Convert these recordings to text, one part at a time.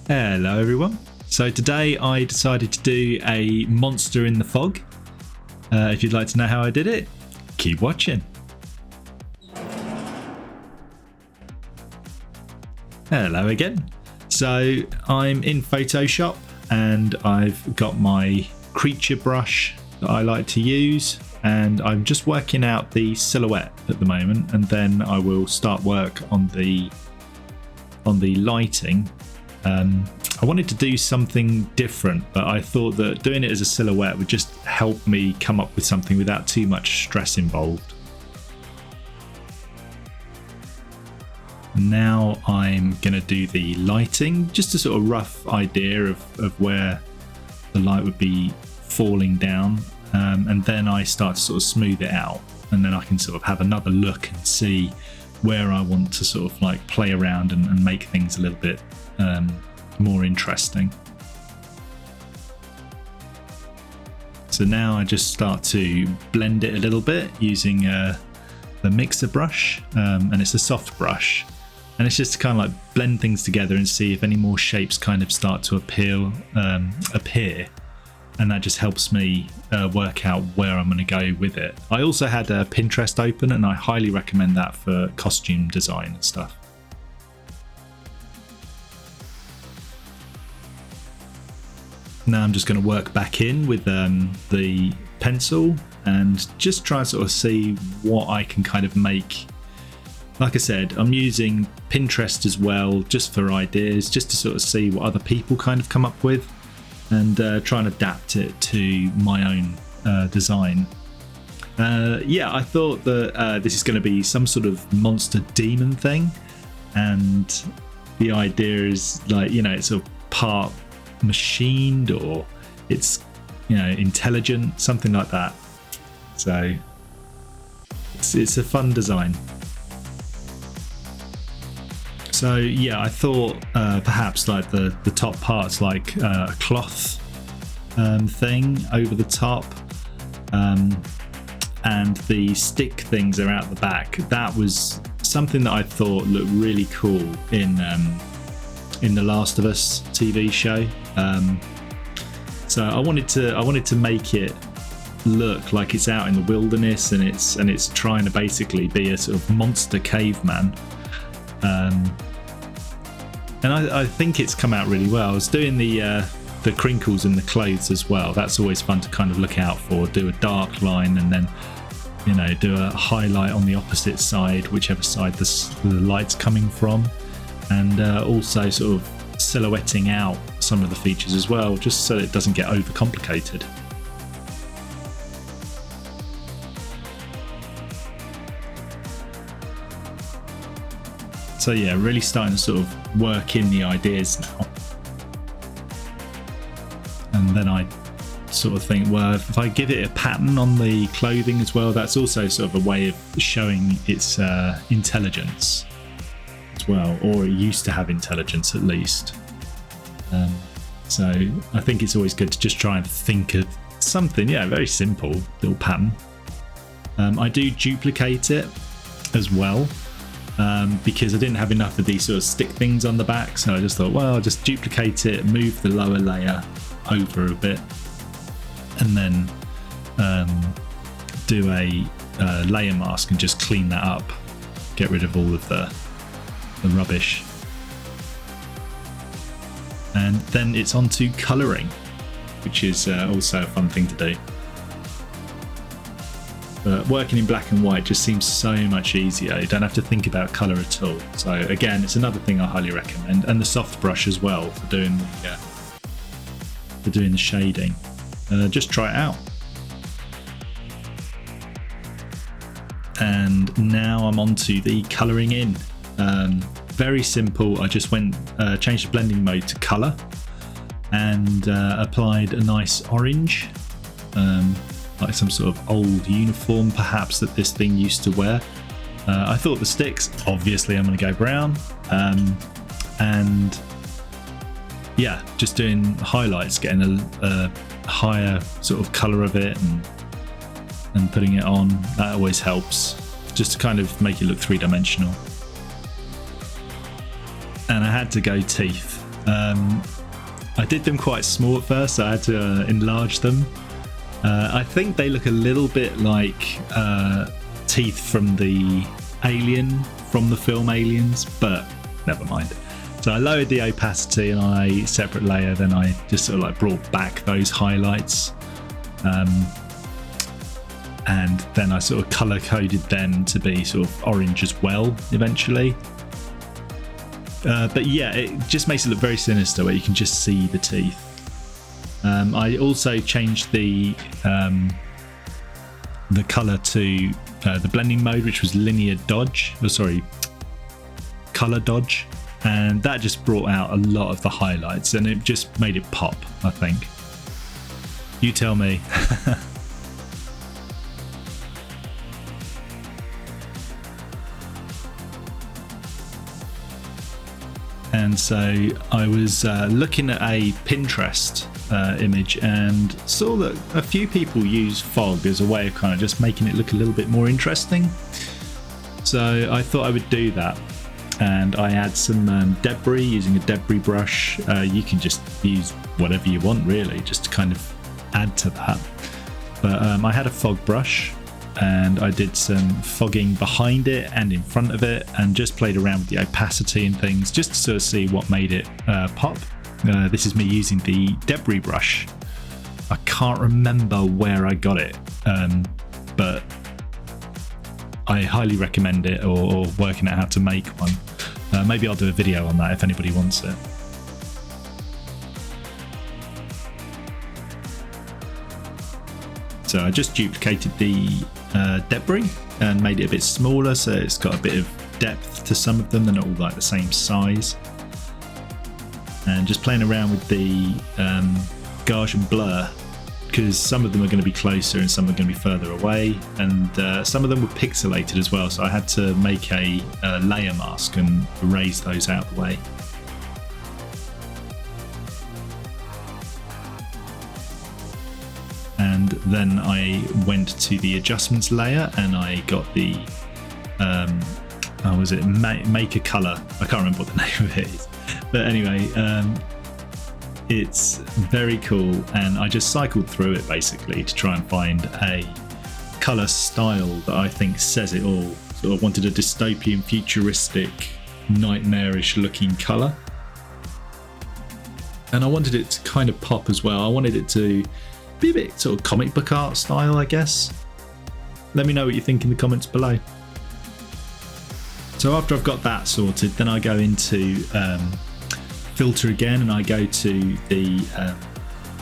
Hello everyone. So today I decided to do a monster in the fog. If you'd like to know how I did it, keep watching. Hello again. So I'm in Photoshop and I've got my creature brush that I like to use, and I'm just working out the silhouette at the moment, and then I will start work on the lighting. I wanted to do something different, but I thought that doing it as a silhouette would just help me come up with something without too much stress involved. Now I'm going to do the lighting, just a sort of rough idea of where the light would be falling down, and then I start to sort of smooth it out, and then I can sort of have another look and see where I want to sort of like play around and make things a little bit more interesting. So now I just start to blend it a little bit using the mixer brush, and it's a soft brush, and it's just to kind of like blend things together and see if any more shapes kind of start to appear, and that just helps me work out where I'm going to go with it. I also had Pinterest open, and I highly recommend that for costume design and stuff. Now I'm just going to work back in with the pencil and just try and sort of see what I can kind of make. Like I said, I'm using Pinterest as well just for ideas, just to sort of see what other people kind of come up with, and try and adapt it to my own design. Yeah, I thought that this is going to be some sort of monster demon thing, and the idea is like, you know, it's a part machined, or it's, you know, intelligent, something like that. So it's a fun design. So yeah, I thought perhaps like the top part's like a cloth thing over the top, and the stick things are out the back. That was something that I thought looked really cool in The Last of Us TV show. So I wanted to make it look like it's out in the wilderness, and it's trying to basically be a sort of monster caveman. And I think it's come out really well. I was doing the crinkles in the clothes as well. That's always fun to kind of look out for. Do a dark line, and then, you know, do a highlight on the opposite side, whichever side the light's coming from, and also sort of silhouetting out some of the features as well, just so it doesn't get overcomplicated. So yeah, really starting to sort of work in the ideas now. And then I sort of think, well, if I give it a pattern on the clothing as well, that's also sort of a way of showing its intelligence as well, or it used to have intelligence at least. So I think it's always good to just try and think of something, yeah, very simple little pattern. I do duplicate it as well, because I didn't have enough of these sort of stick things on the back, so I just thought, well, I'll just duplicate it, move the lower layer over a bit, and then do a layer mask and just clean that up, get rid of all of the rubbish. And then it's on to colouring, which is also a fun thing to do. But working in black and white just seems so much easier. You don't have to think about colour at all. So again, it's another thing I highly recommend, and the soft brush as well for doing the shading. Just try it out. And now I'm on to the colouring in. Very simple. I just changed the blending mode to colour, and applied a nice orange, like some sort of old uniform perhaps that this thing used to wear. I thought the sticks, obviously I'm going to go brown, and yeah, just doing highlights, getting a higher sort of colour of it, and putting it on. That always helps, just to kind of make it look three-dimensional. And I had to go teeth. I did them quite small at first, so I had to enlarge them. I think they look a little bit like teeth from the alien from the film Aliens, but never mind. So I lowered the opacity on a separate layer, then I just sort of like brought back those highlights, and then I sort of color coded them to be sort of orange as well eventually. But yeah, it just makes it look very sinister where you can just see the teeth. I also changed the color to the blending mode, which was linear dodge, color dodge, and that just brought out a lot of the highlights and it just made it pop, I think. You tell me. And so I was looking at a Pinterest image and saw that a few people use fog as a way of kind of just making it look a little bit more interesting. So I thought I would do that, and I add some debris using a debris brush. You can just use whatever you want really, just to kind of add to that. But I had a fog brush and I did some fogging behind it and in front of it, and just played around with the opacity and things just to sort of see what made it pop. This is me using the debris brush. I can't remember where I got it, but I highly recommend it, or working out how to make one. Maybe I'll do a video on that if anybody wants it. So I just duplicated the debris and made it a bit smaller, so it's got a bit of depth to some of them. They're not all like the same size. And just playing around with the gauge and blur, because some of them are going to be closer and some are going to be further away, and some of them were pixelated as well, so I had to make a layer mask and erase those out of the way. And then I went to the adjustments layer and I got the make a color. I can't remember what the name of it is, but anyway, it's very cool, and I just cycled through it basically to try and find a color style that I think says it all. So I wanted a dystopian, futuristic, nightmarish looking color, and I wanted it to kind of pop as well. I wanted it to be a bit sort of comic book art style, I guess. Let me know what you think in the comments below. So after I've got that sorted, then I go into filter again, and I go to the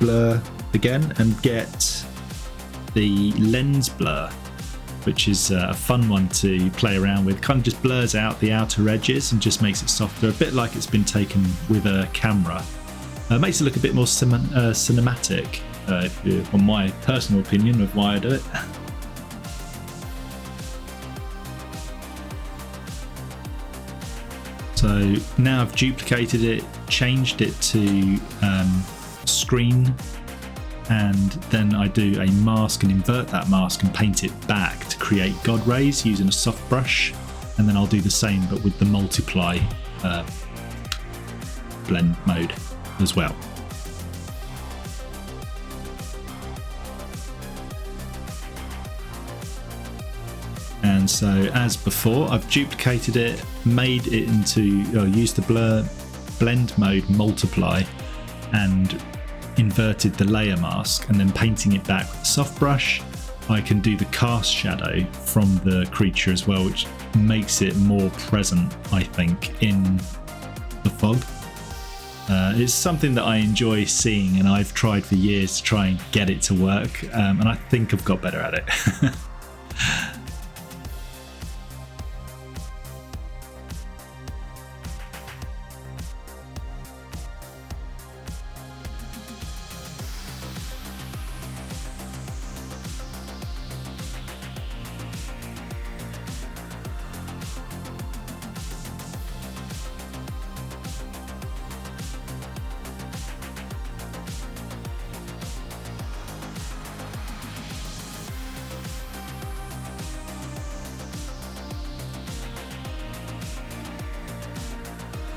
blur again and get the lens blur, which is a fun one to play around with. Kind of just blurs out the outer edges and just makes it softer, a bit like it's been taken with a camera. Makes it look a bit more cinematic. If you want my personal opinion of why I do it. So now I've duplicated it, changed it to screen, and then I do a mask and invert that mask and paint it back to create God rays using a soft brush, and then I'll do the same but with the multiply blend mode as well. And so as before, I've duplicated it, made it into, used the blend mode multiply and inverted the layer mask, and then painting it back with a soft brush, I can do the cast shadow from the creature as well, which makes it more present, I think, in the fog. It's something that I enjoy seeing, and I've tried for years to try and get it to work, and I think I've got better at it.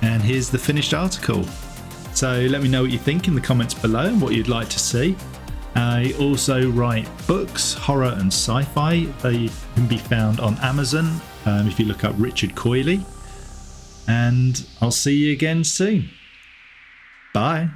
And here's the finished article. So let me know what you think in the comments below and what you'd like to see. I also write books, horror and sci-fi. They can be found on Amazon if you look up Richard Coyley. And I'll see you again soon. Bye.